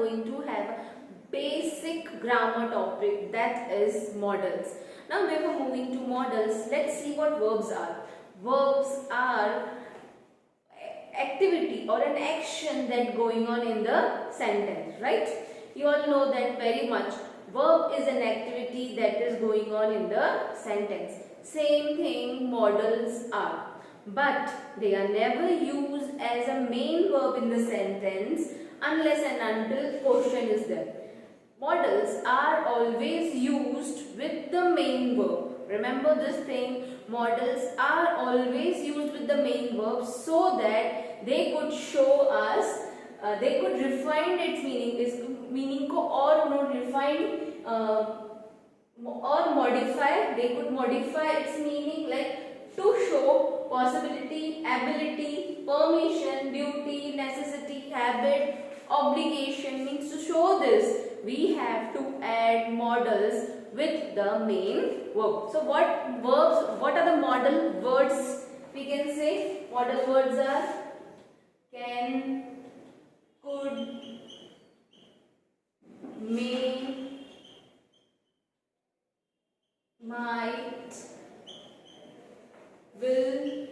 going to have a basic grammar topic, that is modals. Now before moving to modals, let's see what verbs are. Verbs are activity or an action that going on in the sentence, right? You all know that very much. Verb is an activity that is going on in the sentence. Same thing modals are. But they are never used as a main verb in the sentence unless and until question is there. Modals are always used with the main verb. Remember this thing, modals are always used with the main verb so that they could show us, they could refine its meaning, is meaning को और उन्होंने refine or modify, they could modify its meaning like to show possibility, ability, permission, duty, necessity, habit, obligation. Means to show this we have to add modals with the main verb. So what verbs, what are the modal words we can say? Modal words are can, could, may, might, will,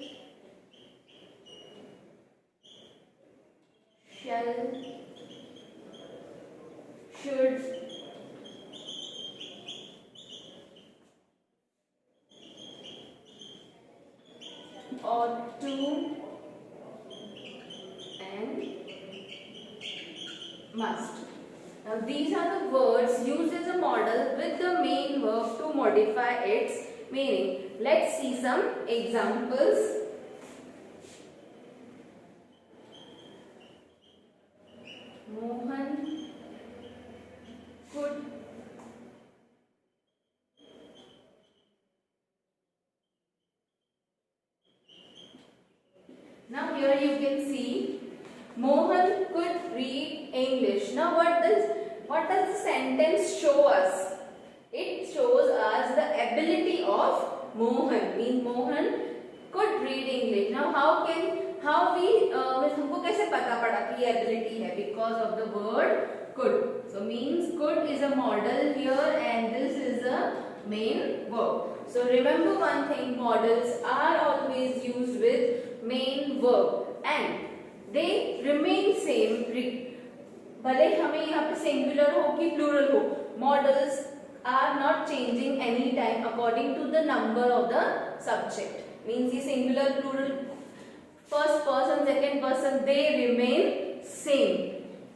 shall, should, ought to, and must. Now these are the words used as a model with the main verb to modify its meaning. Let's see some examples. Mohan could now here you can see Mohan could read English. Now what does the sentence show us? It shows us the ability of Mohan. Means Mohan could read English. Now how we हमको कैसे पता पड़ा कि ये ability है? Because of the word could. So means could is a modal here and this is a main verb. So remember one thing, modals are always used with main verb and they remain same. भले हमें यहाँ पे singular हो कि plural हो, modals are not changing any time according to the number of the subject. Means ये singular, plural, first person, second person, they remain same.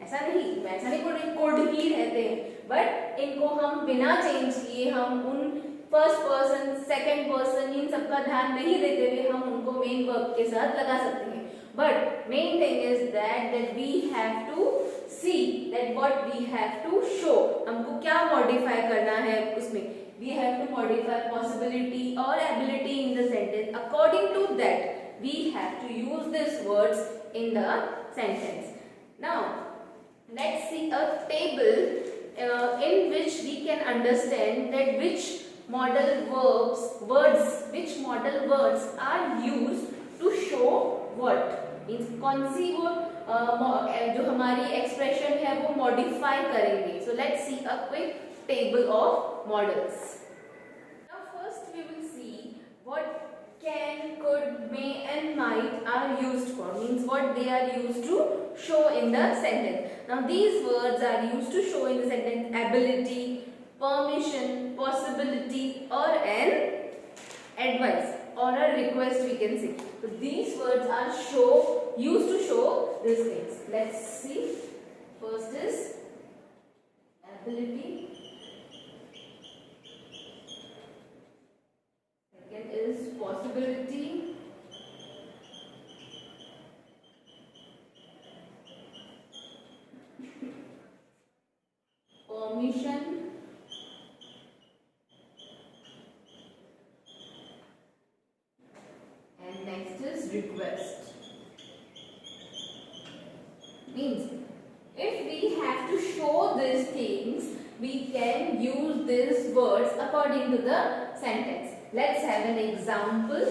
ऐसा नहीं could ही रहते हैं, but इनको हम बिना change किए हम उन first person, second person in सबका ध्यान नहीं देते हुए हम उनको मेन वर्ब के साथ लगा सकते हैं. But main thing is that we have to see that what we have to show. हमको क्या मॉडिफाई करना है उसमें. We have to modify possibility और ability in the sentence. According to that we have to use this words in the sentence. Now let's see a table in which we can understand that which modal which modal words are used to show what. Means कौन सी वो जो हमारी expression है वो modify करेंगे. So let's see a quick table of modals. Now first we will see what can, could, may and might are used for. Means what they are used to show in the sentence. Now these words are used to show in the sentence ability, permission, possibility or an advice or a request we can say. So these words are used to show these things. Let's see. First is ability. Second is possibility. Permission. And next is request. Means if we have to show these things, we can use these words according to the sentence. Let's have an example.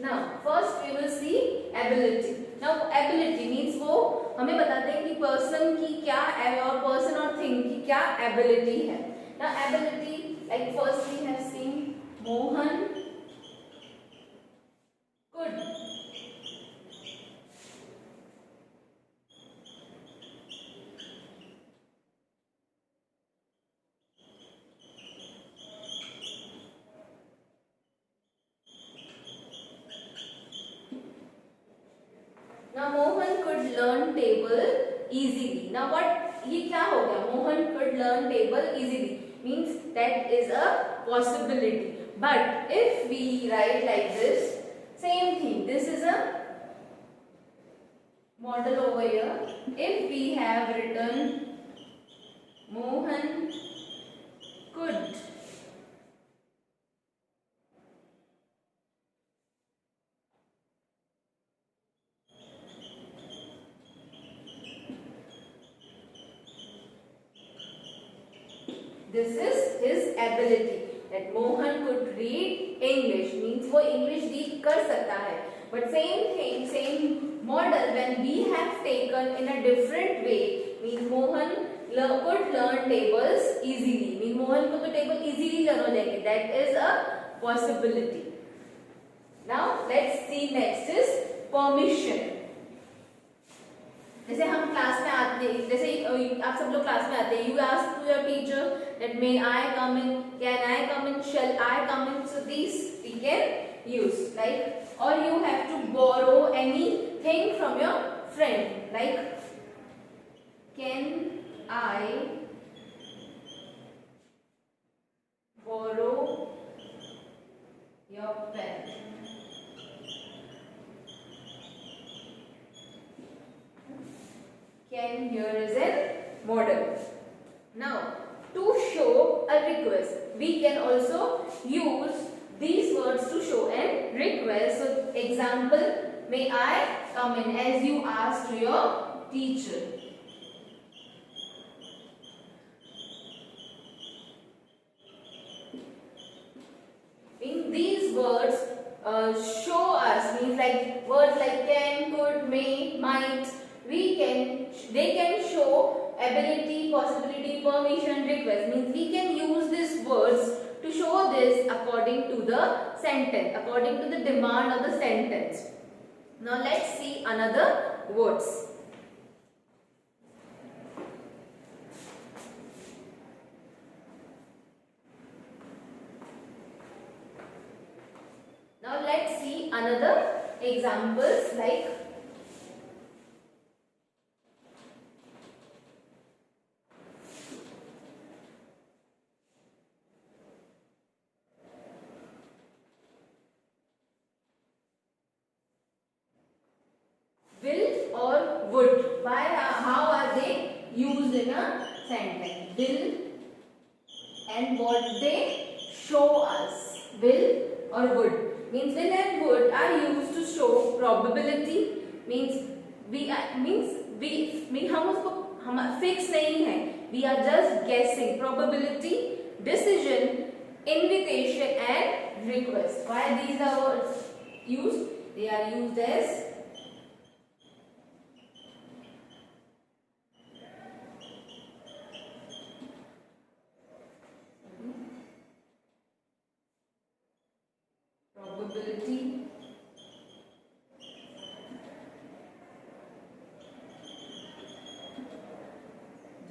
Now first we will see ability. Ability. Now ability means वो हमें बताते हैं कि person की क्या और person और thing की क्या एबिलिटी है. Now ability, like first we have seen Mohan could. Now Mohan could learn table easily. Now what ये क्या हो गया? Mohan could learn table easily means that is a possibility. But if we write like this, same thing. This is a model over here. If we have written Mohan could this is his ability that Mohan could read English means वो English read कर सकता है. But same thing, same model when we have taken in a different way means Mohan could learn tables easily. means Mohan को तो table easily learn हो जाएंगे. That is a possibility. Now let's see next is permission. जैसे हम class में आते हैं, जैसे आप सब लोग क्लास में आते हैं, you ask to your teacher that may I come in, can I come in, shall I come in. So this we can use like, और you have to borrow anything from your friend like can I borrow your pen. Can here is a model. Now to show a request, we can also use these words to show a request. So example, may I come in, as you asked to your teacher. In these words show us means like words like can, could, may, might. They can show ability, possibility, permission, request. Means we can use these words to show this according to the sentence, according to the demand of the sentence. Now let's see another words. Now let's see another examples like will or would. Why? How are they used in a sentence? Will and what they show us. Will or would means will and would are used to show probability. Means हम उसको हम fix नहीं है. We are just guessing. Probability, decision, invitation and request. Why these are words used? They are used as probability,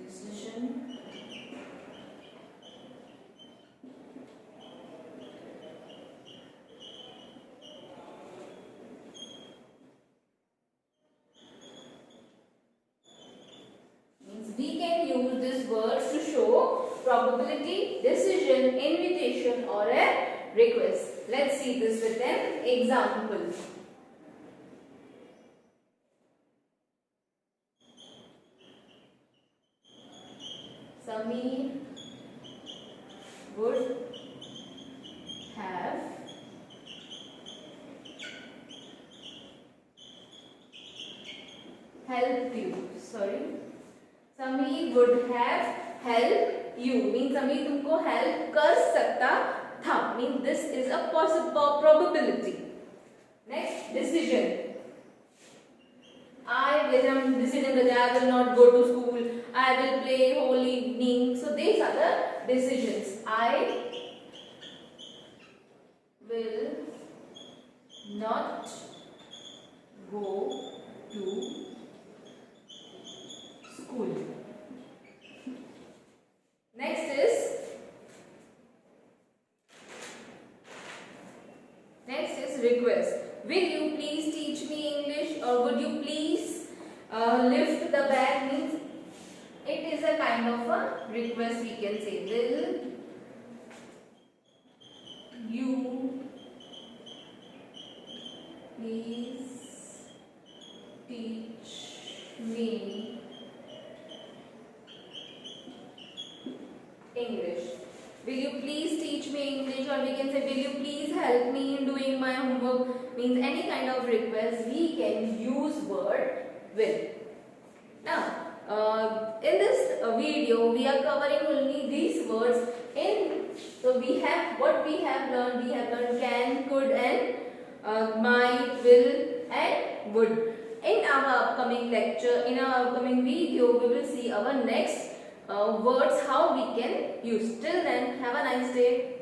decision, means we can use these words to show probability, decision, invitation or a request. Let's see this with an example. Sameer would have helped you. Sorry. Sameer would have helped you. Means Sameer तुमको help कर सकता था. Means this is a possible probability. Next, decision. जैसे हम decision करते हैं, I will not go to school, I will play whole evening. So these are the decisions. I will not go to school. Next is request. Will you please teach me English, or would you please lift the bag? Means it is a kind of a request, we can say. Will you please teach me English? Will you please teach me English, or we can say, will you please help me in doing my homework? Means any kind of request, we can use word will. Now, in this video, we are covering only these words. So we have what we have learned. We have learned can, could, and might, will, and would. In our upcoming lecture, in our upcoming video, we will see our next words how we can use. Till then, have a nice day.